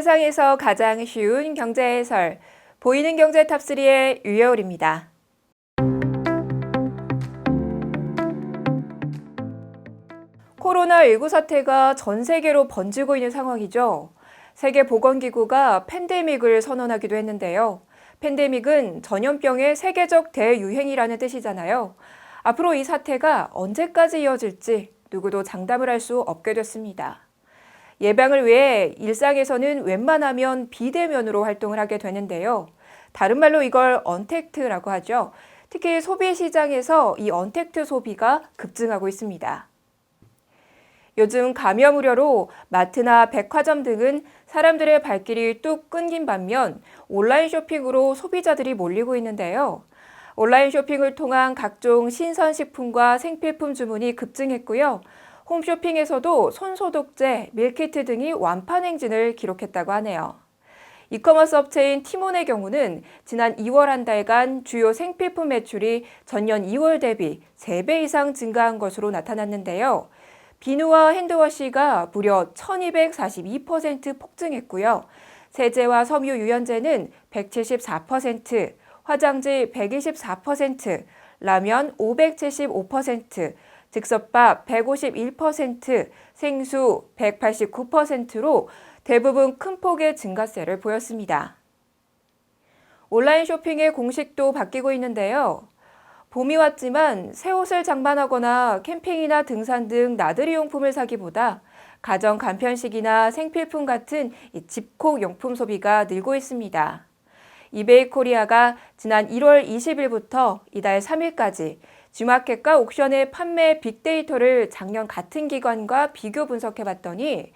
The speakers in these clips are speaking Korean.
세상에서 가장 쉬운 경제 해설, 보이는 경제 탑3의 유여울입니다. 코로나19 사태가 전 세계로 번지고 있는 상황이죠. 세계보건기구가 팬데믹을 선언하기도 했는데요. 팬데믹은 전염병의 세계적 대유행이라는 뜻이잖아요. 앞으로 이 사태가 언제까지 이어질지 누구도 장담을 할 수 없게 됐습니다. 예방을 위해 일상에서는 웬만하면 비대면으로 활동을 하게 되는데요. 다른 말로 이걸 언택트라고 하죠. 특히 소비 시장에서 이 언택트 소비가 급증하고 있습니다. 요즘 감염 우려로 마트나 백화점 등은 사람들의 발길이 뚝 끊긴 반면 온라인 쇼핑으로 소비자들이 몰리고 있는데요. 온라인 쇼핑을 통한 각종 신선식품과 생필품 주문이 급증했고요. 홈쇼핑에서도 손소독제, 밀키트 등이 완판 행진을 기록했다고 하네요. 이커머스 업체인 티몬의 경우는 지난 2월 한 달간 주요 생필품 매출이 전년 2월 대비 3배 이상 증가한 것으로 나타났는데요. 비누와 핸드워시가 무려 1242% 폭증했고요. 세제와 섬유 유연제는 174%, 화장지 124%, 라면 575%, 즉석밥 151%, 생수 189%로 대부분 큰 폭의 증가세를 보였습니다. 온라인 쇼핑의 공식도 바뀌고 있는데요. 봄이 왔지만 새 옷을 장만하거나 캠핑이나 등산 등 나들이 용품을 사기보다 가정 간편식이나 생필품 같은 집콕 용품 소비가 늘고 있습니다. 이베이 코리아가 지난 1월 20일부터 이달 3일까지 G마켓과 옥션의 판매 빅데이터를 작년 같은 기간과 비교 분석해봤더니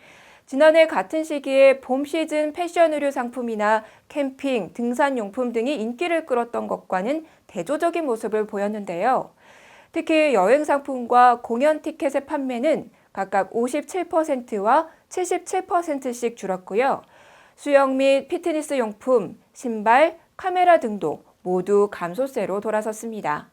지난해 같은 시기에 봄 시즌 패션 의류 상품이나 캠핑, 등산용품 등이 인기를 끌었던 것과는 대조적인 모습을 보였는데요. 특히 여행 상품과 공연 티켓의 판매는 각각 57%와 77%씩 줄었고요. 수영 및 피트니스 용품, 신발, 카메라 등도 모두 감소세로 돌아섰습니다.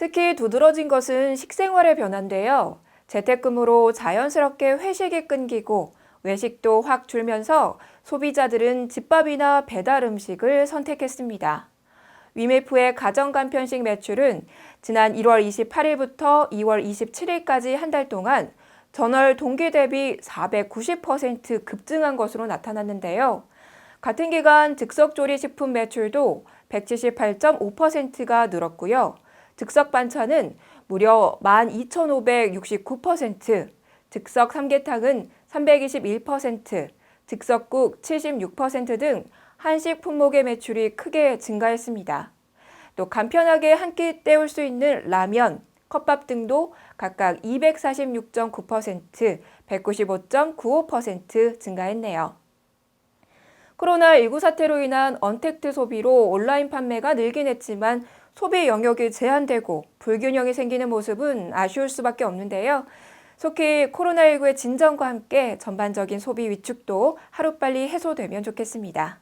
특히 두드러진 것은 식생활의 변화인데요. 재택근무로 자연스럽게 회식이 끊기고 외식도 확 줄면서 소비자들은 집밥이나 배달 음식을 선택했습니다. 위메프의 가정간편식 매출은 지난 1월 28일부터 2월 27일까지 한 달 동안 전월 동기 대비 490% 급증한 것으로 나타났는데요. 같은 기간 즉석조리식품 매출도 178.5%가 늘었고요. 즉석 반찬은 무려 12,569%, 즉석 삼계탕은 321%, 즉석국 76% 등 한식 품목의 매출이 크게 증가했습니다. 또 간편하게 한 끼 때울 수 있는 라면, 컵밥 등도 각각 246.9%, 195.95% 증가했네요. 코로나19 사태로 인한 언택트 소비로 온라인 판매가 늘긴 했지만 소비 영역이 제한되고 불균형이 생기는 모습은 아쉬울 수밖에 없는데요. 속히 코로나19의 진정과 함께 전반적인 소비 위축도 하루빨리 해소되면 좋겠습니다.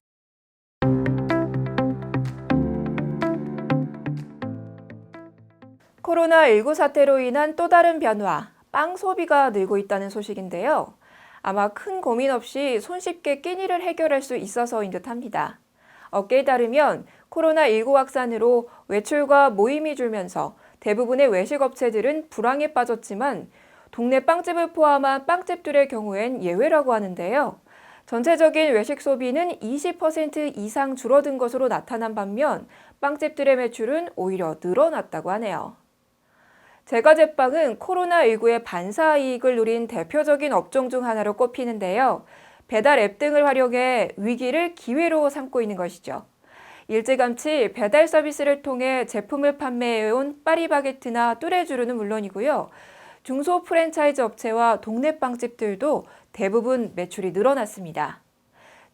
코로나19 사태로 인한 또 다른 변화, 빵 소비가 늘고 있다는 소식인데요. 아마 큰 고민 없이 손쉽게 끼니를 해결할 수 있어서인 듯합니다. 업계에 따르면 코로나19 확산으로 외출과 모임이 줄면서 대부분의 외식업체들은 불황에 빠졌지만 동네 빵집을 포함한 빵집들의 경우엔 예외라고 하는데요. 전체적인 외식 소비는 20% 이상 줄어든 것으로 나타난 반면 빵집들의 매출은 오히려 늘어났다고 하네요. 제과제빵은 코로나19의 반사이익을 누린 대표적인 업종 중 하나로 꼽히는데요. 배달 앱 등을 활용해 위기를 기회로 삼고 있는 것이죠. 일찌감치 배달 서비스를 통해 제품을 판매해온 파리바게트나 뚜레쥬르는 물론이고요. 중소 프랜차이즈 업체와 동네 빵집들도 대부분 매출이 늘어났습니다.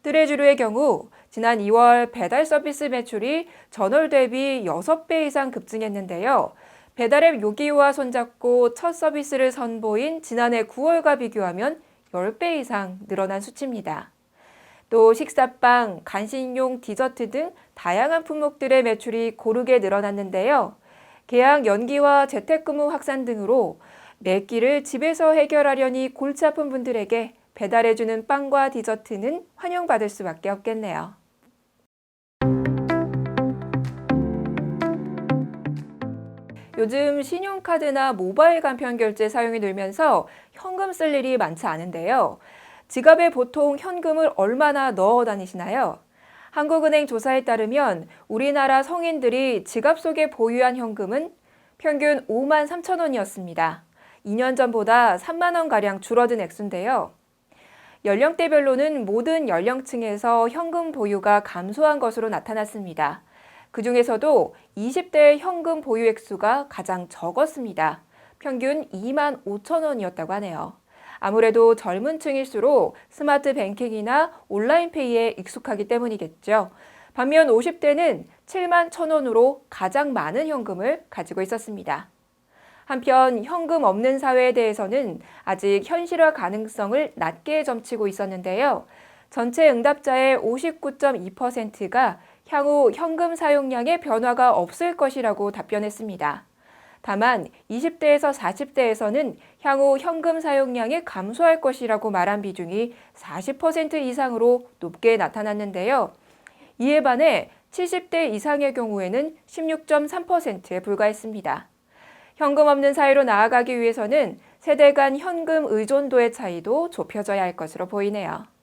뚜레쥬르의 경우 지난 2월 배달 서비스 매출이 전월 대비 6배 이상 급증했는데요. 배달앱 요기요와 손잡고 첫 서비스를 선보인 지난해 9월과 비교하면 10배 이상 늘어난 수치입니다. 또 식사빵, 간식용 디저트 등 다양한 품목들의 매출이 고르게 늘어났는데요. 계약 연기와 재택근무 확산 등으로 매 끼를 집에서 해결하려니 골치 아픈 분들에게 배달해주는 빵과 디저트는 환영받을 수밖에 없겠네요. 요즘 신용카드나 모바일 간편 결제 사용이 늘면서 현금 쓸 일이 많지 않은데요. 지갑에 보통 현금을 얼마나 넣어 다니시나요? 한국은행 조사에 따르면 우리나라 성인들이 지갑 속에 보유한 현금은 평균 5만 3천 원이었습니다. 2년 전보다 3만 원가량 줄어든 액수인데요. 연령대별로는 모든 연령층에서 현금 보유가 감소한 것으로 나타났습니다. 그중에서도 20대의 현금 보유 액수가 가장 적었습니다. 평균 2만 5천 원이었다고 하네요. 아무래도 젊은 층일수록 스마트 뱅킹이나 온라인 페이에 익숙하기 때문이겠죠. 반면 50대는 7만 1천 원으로 가장 많은 현금을 가지고 있었습니다. 한편 현금 없는 사회에 대해서는 아직 현실화 가능성을 낮게 점치고 있었는데요. 전체 응답자의 59.2%가 향후 현금 사용량의 변화가 없을 것이라고 답변했습니다. 다만 20대에서 40대에서는 향후 현금 사용량이 감소할 것이라고 말한 비중이 40% 이상으로 높게 나타났는데요. 이에 반해 70대 이상의 경우에는 16.3%에 불과했습니다. 현금 없는 사회로 나아가기 위해서는 세대 간 현금 의존도의 차이도 좁혀져야 할 것으로 보이네요.